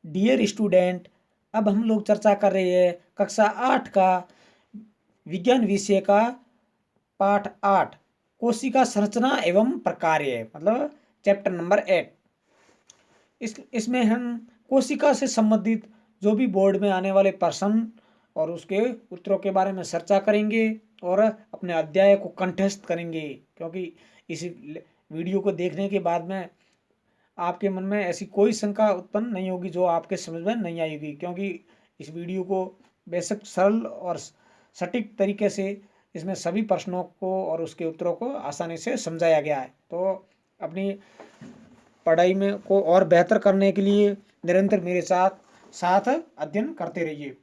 Dear student, अब हम लोग चर्चा कर रहे हैं कक्षा 8 का विज्ञान विषय का पाठ 8 कोशिका संरचना एवं प्रकार्य, मतलब चैप्टर नंबर 8। इसमें हम कोशिका से संबंधित जो भी बोर्ड में आने वाले प्रश्न और उसके उत्तरों के बारे में चर्चा करेंगे और अपने अध्याय को कंठस्थ करेंगे, क्योंकि इस वीडियो को देखने के बाद में आपके मन में ऐसी कोई शंका उत्पन्न नहीं होगी जो आपके समझ में नहीं आएगी, क्योंकि इस वीडियो को बेशक सरल और सटीक तरीके से इसमें सभी प्रश्नों को और उसके उत्तरों को आसानी से समझाया गया है। तो अपनी पढ़ाई में को और बेहतर करने के लिए निरंतर मेरे साथ अध्ययन करते रहिए।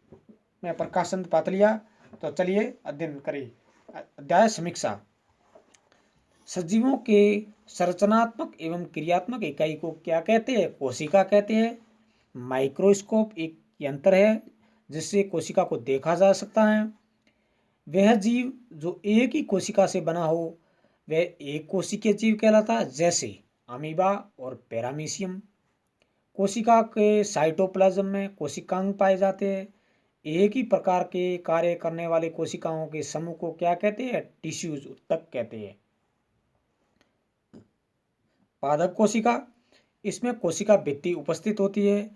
मैं प्रकाश चंद पातलिया। तो चलिए अध्ययन करें। अध्याय समीक्षा। सजीवों के संरचनात्मक एवं क्रियात्मक इकाई को क्या कहते हैं? कोशिका कहते हैं। माइक्रोस्कोप एक यंत्र है जिससे कोशिका को देखा जा सकता है। वह जीव जो एक ही कोशिका से बना हो वह एक कोशिकीय जीव कहलाता है, जैसे अमीबा और पैरामीशियम। कोशिका के साइटोप्लाज्म में कोशिकांग पाए जाते हैं। एक ही प्रकार के कार्य करने वाले कोशिकाओं के समूह को क्या कहते हैं? टिश्यूज, उत्तक कहते हैं। पादप कोशिका, इसमें कोशिका भित्ति उपस्थित होती है।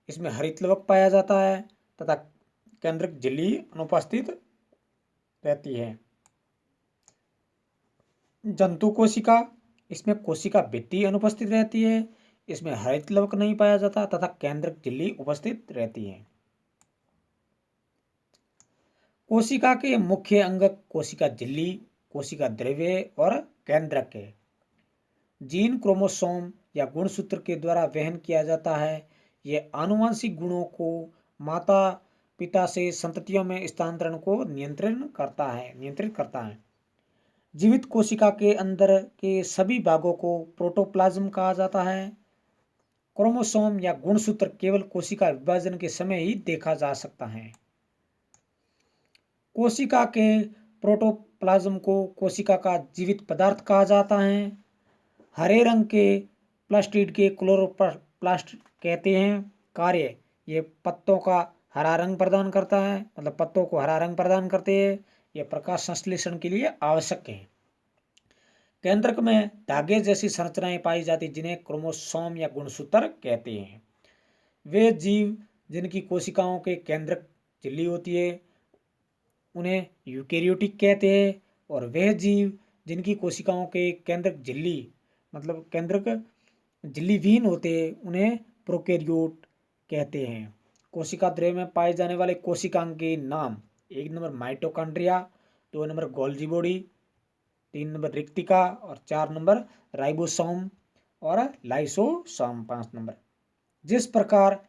इसमें हरित लवक पाया जाता है तथा केंद्रक झिल्ली अनुपस्थित रहती है। जंतु कोशिका, इसमें कोशिका भित्ति अनुपस्थित रहती है। इसमें हरित लवक नहीं पाया जाता तथा केंद्रक झिल्ली उपस्थित रहती है। कोशिका के मुख्य अंग कोशिका झिल्ली, कोशिका द्रव्य और केंद्रक है। जीन क्रोमोसोम या गुणसूत्र के द्वारा वहन किया जाता है। यह आनुवंशिक गुणों को माता पिता से संततियों में स्थानांतरण को नियंत्रित करता है। जीवित कोशिका के अंदर के सभी भागों को प्रोटोप्लाज्म कहा जाता है। क्रोमोसोम या गुणसूत्र केवल कोशिका विभाजन के समय ही देखा जा सकता है। कोशिका के प्रोटोप्लाज्म को कोशिका का जीवित पदार्थ कहा जाता है। हरे रंग के प्लास्टिड के क्लोरोप्लास्ट कहते हैं। कार्य, ये पत्तों का हरा रंग प्रदान करता है, मतलब पत्तों को हरा रंग प्रदान करते हैं। ये प्रकाश संश्लेषण के लिए आवश्यक है। केंद्रक में धागे जैसी संरचनाएं पाई जाती जिन्हें क्रोमोसोम या गुणसूत्र कहते हैं। वे जीव जिनकी कोशिकाओं के केंद्रक झिल्ली होती है उन्हें यूकेरियोटिक कहते हैं, और वह जीव जिनकी कोशिकाओं के केंद्रक झिल्ली मतलब केंद्रक झिल्लीविहीन होते हैं उन्हें प्रोकैरियोट कहते हैं। कोशिका द्रव्य में पाए जाने वाले कोशिकांग के नाम: 1 number mitochondria, 2 number Golgi body, 3 number रिक्तिका और 4 नंबर राइबोसोम और लाइसोसोम 5 नंबर। जिस प्रकार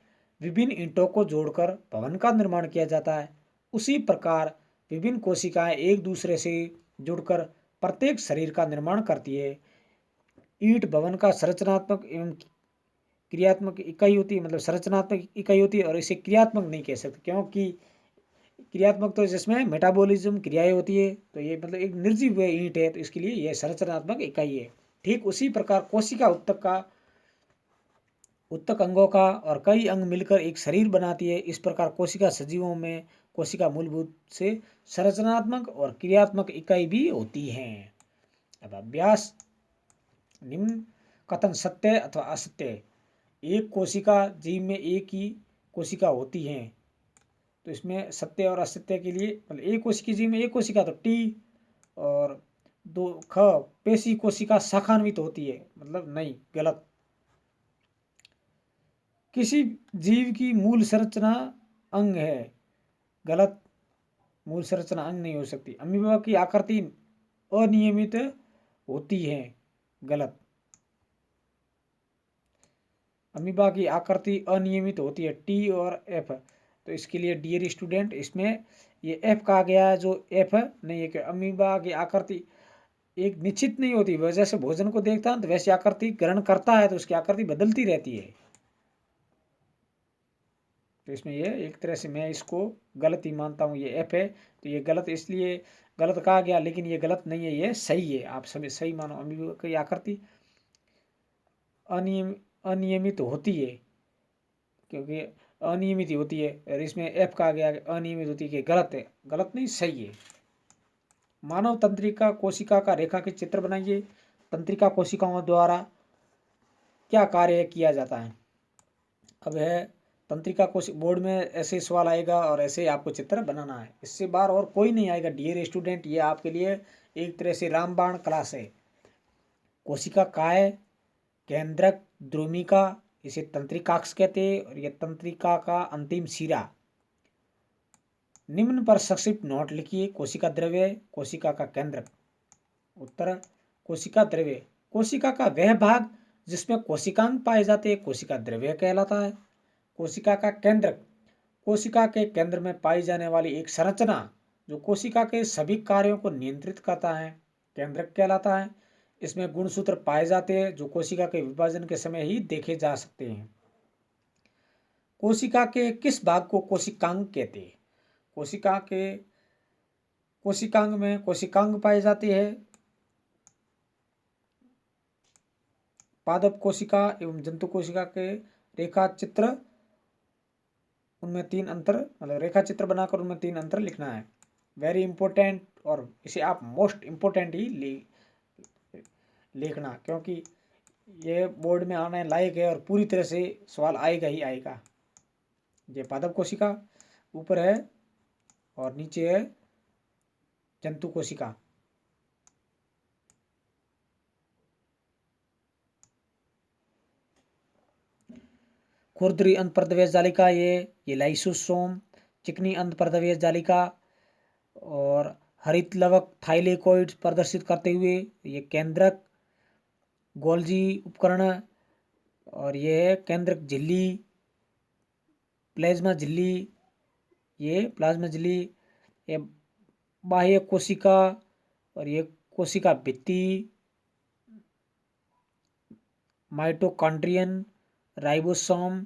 विभिन्न ईंटों को जोड़कर भवन का निर्माण किया जाता है, उसी प्रकार विभिन्न कोशिकाएं एक दूसरे से जुड़कर प्रत्येक शरीर का निर्माण करती है। ईंट भवन का संरचनात्मक एवं क्रियात्मक इकाई होती है, मतलब संरचनात्मक इकाई होती है, और इसे क्रियात्मक नहीं कह सकते, क्योंकि क्रियात्मक तो जिसमें मेटाबॉलिज्म क्रियाएं होती है, तो ये मतलब एक निर्जीव ईंट है, तो इसके लिए यह संरचनात्मक इकाई है। ठीक उसी प्रकार कोशिका उत्तक अंगों का और कई अंग मिलकर एक शरीर बनाती है। इस प्रकार कोशिका सजीवों में कोशिका मूलभूत से संरचनात्मक और क्रियात्मक इकाई भी होती है। अब अभ्यास: निम्न कथन सत्य अथवा असत्य? एक कोशिका जीव में एक ही कोशिका होती है, तो इसमें सत्य और असत्य के लिए, मतलब एक कोशिका जीव में एक कोशिका तो टी, और दो ख पेशी कोशिका शाखान्वित होती है, मतलब नहीं, गलत। किसी जीव की मूल संरचना अंग है, गलत। मूल संरचना अंग नहीं हो सकती। अमीबा की आकृति अनियमित होती है, गलत। अमीबा की आकृति अनियमित होती है, टी और एफ। तो इसके लिए डियर स्टूडेंट इसमें ये एफ कहा गया है, जो एफ नहीं है कि अमीबा की आकृति एक निश्चित नहीं होती। वह जैसे भोजन को देखता है तो वैसी आकृति ग्रहण करता है, तो उसकी आकृति बदलती रहती है। तो इसमें ये एक तरह से मैं इसको गलत ही मानता हूँ, ये एफ है, तो ये गलत इसलिए गलत कहा गया, लेकिन ये गलत नहीं है, ये सही है। आप सभी सही मानो। अमीबा की आकृति अनियमित होती है, क्योंकि अनियमित होती है, और इसमें एफ का आ गया अनियमित होती है कि गलत है, गलत नहीं सही है। मानव तंत्रिका कोशिका का रेखा के चित्र बनाइए। तंत्रिका कोशिकाओं द्वारा क्या कार्य किया जाता है। अब है तंत्रिका कोशिका, बोर्ड में ऐसे सवाल आएगा और ऐसे आपको चित्र बनाना है, इससे बाहर और कोई नहीं आएगा। डियर स्टूडेंट, ये आपके लिए एक तरह से रामबाण क्लास है। कोशिका काय, केंद्रक, द्रुमिका, इसे तंत्रिकाक्ष कहते हैं, और यह तंत्रिका का अंतिम सिरा। निम्न पर संक्षिप्त नोट लिखिए। कोशिका द्रव्य, कोशिका का केंद्रक। उत्तर, कोशिका द्रव्य कोशिका का वह भाग जिसमें कोशिकांग पाए जाते हैं कोशिका द्रव्य कहलाता है। कोशिका का केंद्रक, कोशिका के केंद्र में पाई जाने वाली एक संरचना जो कोशिका के सभी कार्यों को नियंत्रित करता है, केंद्रक कहलाता है। इसमें गुणसूत्र पाए जाते हैं जो कोशिका के विभाजन के समय ही देखे जा सकते हैं। कोशिका के किस भाग को कोशिकांग कहते हैं। कोशिकांग में कोशिकांग पाए जाते हैं। पादप कोशिका एवं जंतु कोशिका के रेखा चित्र, उनमें 3 अंतर, मतलब रेखा चित्र बनाकर उनमें 3 अंतर लिखना है। वेरी इंपॉर्टेंट, और इसे आप मोस्ट इंपॉर्टेंट ही लिखना, क्योंकि ये बोर्ड में आने लायक है और पूरी तरह से सवाल आएगा ही आएगा। ये पादप कोशिका ऊपर है और नीचे है जंतु कोशिका। खुरदरी अंतर्प्रदेश जालिका, ये लाइसोसोम। चिकनी अंतर्प्रदेश जालिका और हरित लवक थाइलेकोइड प्रदर्शित करते हुए ये केंद्रक। गोल्जी उपकरण, और ये है केंद्रक झिल्ली, प्लाज्मा झिल्ली, ये प्लाज्मा झिल्ली। ये बाह्य कोशिका, और ये कोशिका भित्ति, माइटोकॉन्ड्रियन, राइबोसोम,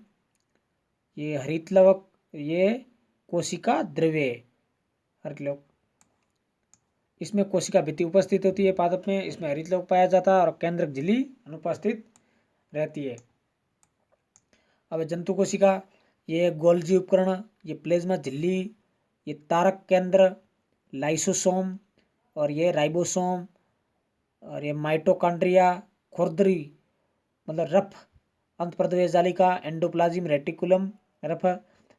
ये हरित लवक, ये कोशिका द्रव्य हरित लवक। इसमें कोशिका भित्ति उपस्थित होती है पादप में, इसमें हरित लवक पाया जाता है और केंद्रक झिल्ली अनुपस्थित रहती है। अब जंतु कोशिका, ये गोल्जी उपकरण, ये प्लाज्मा झिल्ली, ये तारक केंद्र, लाइसोसोम, और ये राइबोसोम, और ये माइटोकॉन्ड्रिया, खुरदरी मतलब रफ अंतर्प्रदेश जालिका, एंडोप्लाज्म रेटिकुलम रफ,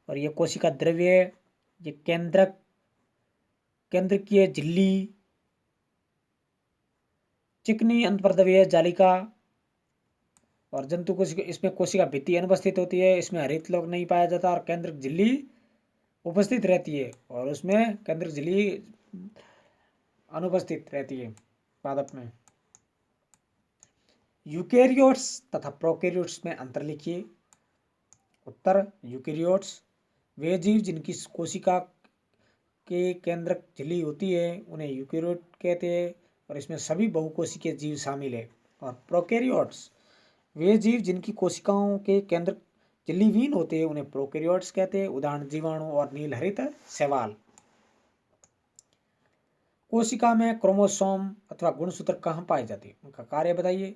और ये कोशिका द्रव्य, ये केंद्रक, केंद्रकीय झिल्ली, चिकनी अंतर्प्रदेश जालिका, और जंतु कोशिका, इसमें कोशिका भित्ति अनुपस्थित होती है, इसमें हरित लवक नहीं पाया जाता और केंद्रक झिल्ली उपस्थित रहती है, और उसमें केंद्रक झिल्ली अनुपस्थित रहती है पादप में। यूकेरियोट्स तथा प्रोकैरियोट्स में अंतर लिखिए। उत्तर, यूकेरियोट्स वे जीव जिनकी कोशिका के केंद्रक झिल्ली होती है उन्हें यूकेरियोट कहते हैं, और इसमें सभी बहुकोशिकीय जीव शामिल है। और प्रोकैरियोट्स वे जीव जिनकी कोशिकाओं के केंद्र झिल्लीविहीन होते हैं उन्हें प्रोकैरियोट्स कहते हैं। उदाहरण जीवाणु और नीलहरित शैवाल। कोशिका में क्रोमोसोम अथवा गुणसूत्र कहाँ पाए जाते हैं, उनका कार्य बताइए।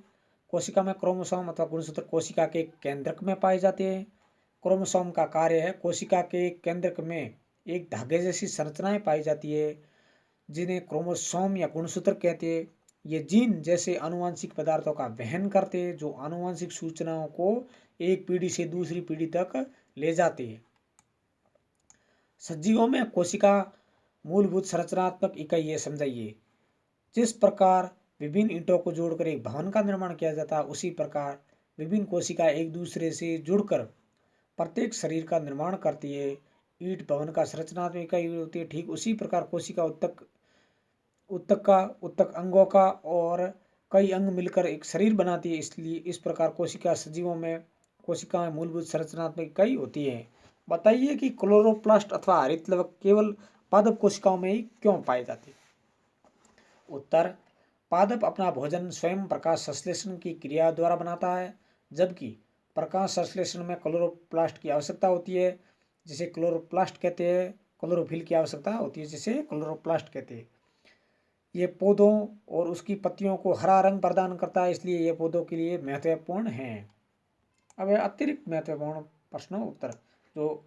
कोशिका में क्रोमोसोम अथवा गुणसूत्र कोशिका के केंद्रक में पाए जाते हैं। क्रोमोसोम का कार्य है कोशिका के केंद्रक में एक धागे जैसी संरचनाएं पाई जाती है जिन्हें क्रोमोसोम या गुणसूत्र कहते हैं। ये जीन जैसे आनुवंशिक पदार्थों का वहन करते हैं जो आनुवंशिक सूचनाओं को एक पीढ़ी से दूसरी पीढ़ी तक ले जाते हैं। सजीवों में कोशिका मूलभूत संरचनात्मक इकाई है, समझाइए। जिस प्रकार विभिन्न ईंटों को जोड़कर एक भवन का निर्माण किया जाता है उसी प्रकार विभिन्न कोशिका एक दूसरे से जुड़कर प्रत्येक शरीर का निर्माण करती है। ईंट भवन का संरचनात्मक इकाई होती है, ठीक उसी प्रकार कोशिका उत्तक अंगों का और कई अंग मिलकर एक शरीर बनाती है। इसलिए इस प्रकार कोशिका सजीवों में कोशिकाएं मूलभूत संरचनात्मक इकाई होती है। बताइए कि क्लोरोप्लास्ट अथवा हरित लवक केवल पादप कोशिकाओं में ही क्यों पाए जाते हैं। उत्तर, पादप अपना भोजन स्वयं प्रकाश संश्लेषण की क्रिया द्वारा बनाता है, जबकि प्रकाश संश्लेषण में क्लोरोप्लास्ट की आवश्यकता होती है जिसे क्लोरोप्लास्ट कहते हैं। क्लोरोफिल की आवश्यकता होती है जिसे क्लोरोप्लास्ट कहते हैं। ये पौधों और उसकी पत्तियों को हरा रंग प्रदान करता है, इसलिए ये पौधों के लिए महत्वपूर्ण है। अब अतिरिक्त महत्वपूर्ण प्रश्न उत्तर जो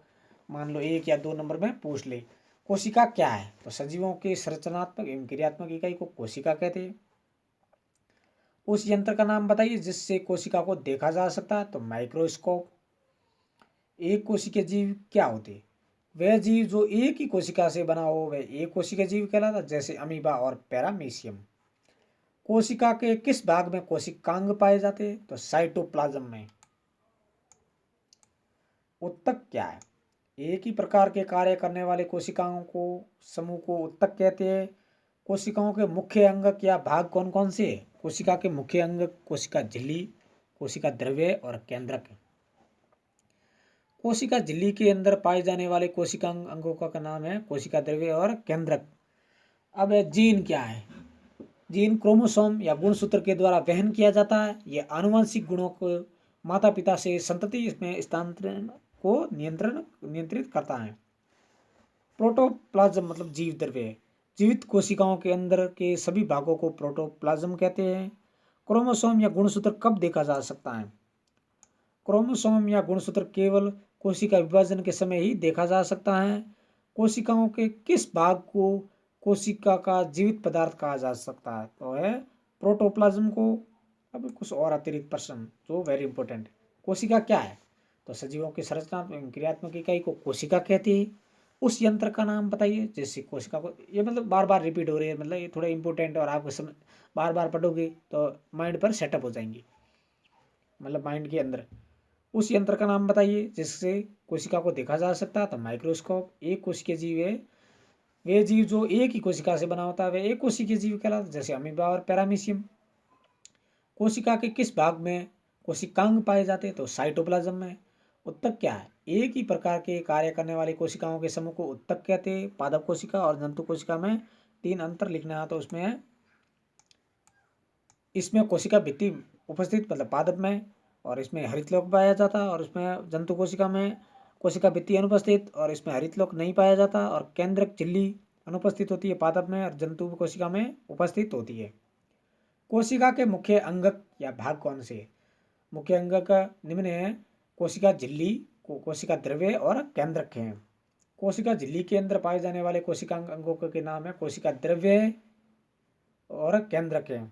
मान लो 1 या 2 नंबर में पूछ ले। कोशिका क्या है? तो सजीवों की संरचनात्मक एवं क्रियात्मक इकाई को कोशिका कहते हैं। उस यंत्र का नाम बताइए जिससे कोशिका को देखा जा सकता है। तो माइक्रोस्कोप। एक कोशिकीय जीव क्या होते हैं? वह जीव जो एक ही कोशिका से बना हो वह एक कोशिकीय जीव कहलाता, जैसे अमीबा और पैरामीशियम। कोशिका के किस भाग में कोशिकांग पाए जाते हैं? तो साइटोप्लाज्म में। उत्तक क्या है? एक ही प्रकार के कार्य करने वाले कोशिकाओं को समूह को उत्तक कहते हैं। कोशिकाओं के मुख्य अंग या भाग कौन कौन से हैं? कोशिका के मुख्य अंग कोशिका झिल्ली, कोशिका द्रव्य और केंद्रक। कोशिका झिल्ली के अंदर पाए जाने वाले कोशिका अंगों का नाम है कोशिका द्रव्य और केंद्रक। अब जीन क्या है? जीन क्रोमोसोम या गुणसूत्र के द्वारा वहन किया जाता है। यह आनुवंशिक गुणों को माता पिता से संतति में स्थानांतरण को नियंत्रित करता है। प्रोटोप्लाज्म मतलब जीव द्रव्य। जीवित कोशिकाओं के अंदर के सभी भागों को प्रोटोप्लाज्म कहते हैं। क्रोमोसोम या गुणसूत्र कब देखा जा सकता है? क्रोमोसोम या गुणसूत्र केवल कोशिका विभाजन के समय ही देखा जा सकता है। कोशिकाओं के किस भाग को कोशिका का जीवित पदार्थ कहा जा सकता है? तो है प्रोटोप्लाज्म को। अब कुछ और अतिरिक्त प्रश्न जो वेरी इंपॉर्टेंट। कोशिका क्या है? तो सजीवों की संरचनात्मक क्रियात्मक इकाई को कोशिका कहती है। उस यंत्र का नाम बताइए जिससे कोशिका को, ये मतलब बार बार रिपीट हो रही है, मतलब ये थोड़ा इंपॉर्टेंट है और आप समय बार बार पढ़ोगे तो माइंड पर सेटअप हो जाएंगी, मतलब माइंड के अंदर। उस यंत्र का नाम बताइए जिससे कोशिका को देखा जा सकता है। तो माइक्रोस्कोप। एक कोशिकीय जीव है वे जीव जो एक ही कोशिका से बना होता है वह एक कोशिकीय जीव कहलाता है, जैसे अमीबा और पैरामीशियम। कोशिका के किस भाग में कोशिकांग पाए जाते हैं? तो साइटोप्लाज्म में। उत्तक क्या है? एक ही प्रकार के कार्य करने वाली कोशिकाओं के समूह को उत्तक कहते हैं। पादप कोशिका और जंतु कोशिका में 3 अंतर लिखना है, तो उसमें है इसमें कोशिका भित्ति उपस्थित मतलब पादप में, और इसमें हरितलोक पाया जाता है, और उसमें जंतु कोशिका में कोशिका भित्ति अनुपस्थित और इसमें हरितलोक नहीं पाया जाता, और केंद्रक झिल्ली अनुपस्थित होती है पादप में और जंतु कोशिका में उपस्थित होती है। कोशिका के मुख्य अंगक या भाग कौन से? मुख्य अंगक निम्न है कोशिका झिल्ली, कोशिका द्रव्य और केंद्रक हैं। कोशिका झिल्ली के अंदर पाए जाने वाले कोशिका अंगों के नाम है कोशिका द्रव्य और केंद्रक हैं।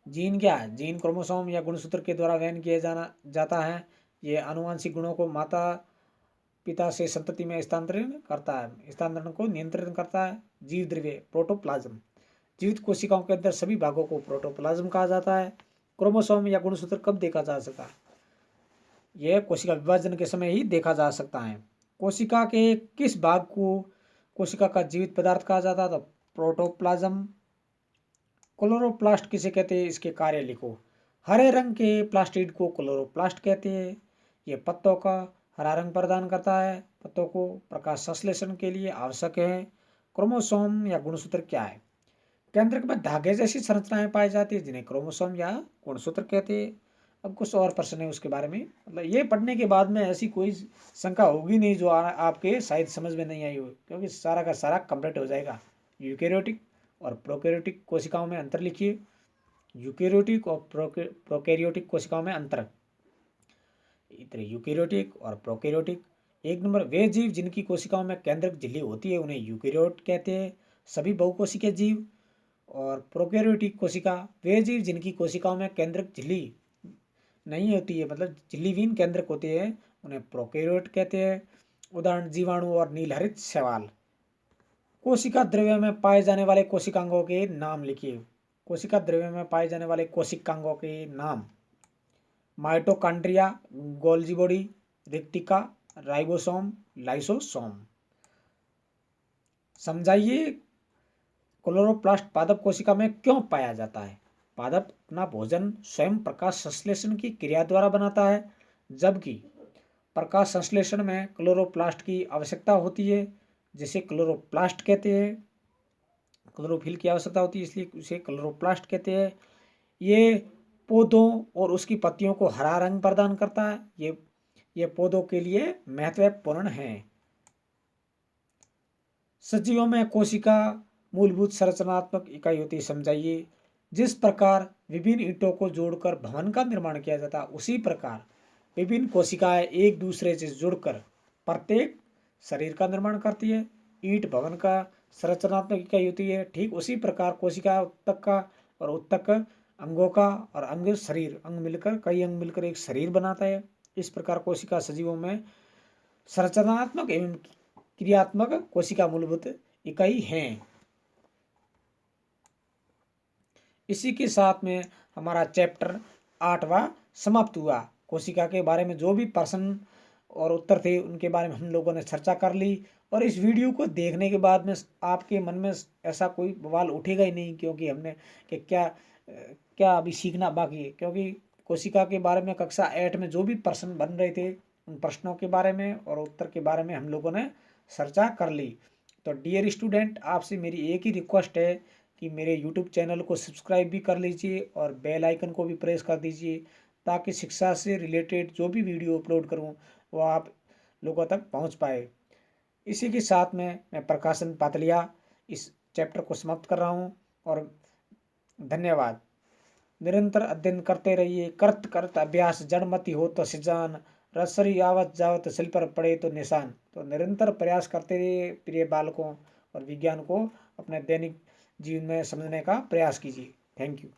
जीन क्या है? जीन क्रोमोसोम या गुणसूत्र के द्वारा वहन किया जाता है। ये आनुवांशिक गुणों को माता पिता से संतति में स्थानांतरण को नियंत्रित करता है। जीव द्रव्य प्रोटोप्लाज्म। जीवित कोशिकाओं के अंदर सभी भागों को प्रोटोप्लाज्म कहा जाता है। क्रोमोसोम या गुणसूत्र कब देखा जा सकता है? यह कोशिका विभाजन के समय ही देखा जा सकता है। कोशिका के किस भाग को कोशिका का जीवित पदार्थ कहा जाता है? तो प्रोटोप्लाज्म। क्लोरोप्लास्ट किसे कहते हैं? इसके कार्य लिखो। हरे रंग के प्लास्टिड को क्लोरोप्लास्ट कहते हैं। ये पत्तों का हरा रंग प्रदान करता है। पत्तों को प्रकाश संश्लेषण के लिए आवश्यक है। क्रोमोसोम या गुणसूत्र क्या है? केंद्रक में धागे जैसी संरचनाएं पाई जाती है जिन्हें क्रोमोसोम या गुणसूत्र कहते हैं। अब कुछ और प्रश्न है उसके बारे में, मतलब ये पढ़ने के बाद में ऐसी कोई शंका होगी नहीं जो आपके शायद समझ में नहीं आई हो, क्योंकि सारा का सारा कंप्लीट हो जाएगा। यूकेरियोटिक और प्रोकैरियोटिक कोशिकाओं में अंतर लिखिए। यूकेरियोटिक और प्रोकैरियोटिक कोशिकाओं में अंतर। इतने यूकेरियोटिक और प्रोकैरियोटिक। 1 नंबर, वे जीव जिनकी कोशिकाओं में केंद्रक झिल्ली होती है उन्हें यूकेरियोट कहते हैं। सभी बहुकोशिकीय जीव। और प्रोकैरियोटिक कोशिका, वे जीव जिनकी कोशिकाओं में केंद्रक झिल्ली नहीं होती है, मतलब झिल्लीविहीन केंद्रक होते हैं, उन्हें प्रोकैरियोट कहते हैं। उदाहरण जीवाणु और नीलहरित शैवाल। कोशिका द्रव्य में पाए जाने वाले कोशिकांगों के नाम लिखिए। कोशिका द्रव्य में पाए जाने वाले कोशिकांगों के नाम। माइटोकॉन्ड्रिया, गोल्जी बॉडी, रिक्टिका, राइबोसोम, लाइसोसोम। समझाइए क्लोरोप्लास्ट पादप कोशिका में क्यों पाया जाता है? पादप अपना भोजन स्वयं प्रकाश संश्लेषण की क्रिया द्वारा बनाता है, जबकि प्रकाश संश्लेषण में क्लोरोप्लास्ट की आवश्यकता होती है, जिसे क्लोरोप्लास्ट कहते हैं। क्लोरोफिल की आवश्यकता होती है इसलिए उसे क्लोरोप्लास्ट कहते हैं। ये पौधों और उसकी पत्तियों को हरा रंग प्रदान करता है। ये पौधों के लिए महत्वपूर्ण है। सजीवों में कोशिका मूलभूत संरचनात्मक इकाई होती है। समझाइए। जिस प्रकार विभिन्न ईंटों को जोड़कर भवन का निर्माण किया जाता है, उसी प्रकार विभिन्न कोशिकाएं एक दूसरे से जुड़कर प्रत्येक शरीर का निर्माण करती है। ईंट भवन का संरचनात्मक इकाई होती है। ठीक उसी प्रकार कोशिका उत्तक का और उत्तक अंगों का और अंग शरीर, अंग मिलकर, कई अंग मिलकर एक शरीर बनाता है। इस प्रकार कोशिका सजीवों में संरचनात्मक एवं क्रियात्मक कोशिका मूलभूत इकाई हैं। इसी के साथ में हमारा चैप्टर 8वां समाप्त हुआ। कोशिका के बारे में जो भी प्रश्न और उत्तर थे उनके बारे में हम लोगों ने चर्चा कर ली। और इस वीडियो को देखने के बाद में आपके मन में ऐसा कोई सवाल उठेगा ही नहीं, क्योंकि हमने कि क्या अभी सीखना बाकी है। क्योंकि कोशिका के बारे में कक्षा 8 में जो भी प्रश्न बन रहे थे उन प्रश्नों के बारे में और उत्तर के बारे में हम लोगों ने चर्चा कर ली। तो डियर स्टूडेंट, आपसे मेरी एक ही रिक्वेस्ट है कि मेरे यूट्यूब चैनल को सब्सक्राइब भी कर लीजिए और बेल आइकन को भी प्रेस कर दीजिए, ताकि शिक्षा से रिलेटेड जो भी वीडियो अपलोड करूं वो आप लोगों तक पहुंच पाए। इसी के साथ में मैं प्रकाशन पातलिया इस चैप्टर को समाप्त कर रहा हूं और धन्यवाद। निरंतर अध्ययन करते रहिए। करत करत अभ्यास जड़मति हो तो सिजान, रसरी आवत जावत सिल पर पड़े तो निशान। तो निरंतर प्रयास करते रहिए प्रिय बालकों, और विज्ञान को अपने दैनिक जीवन में समझने का प्रयास कीजिए। Thank you.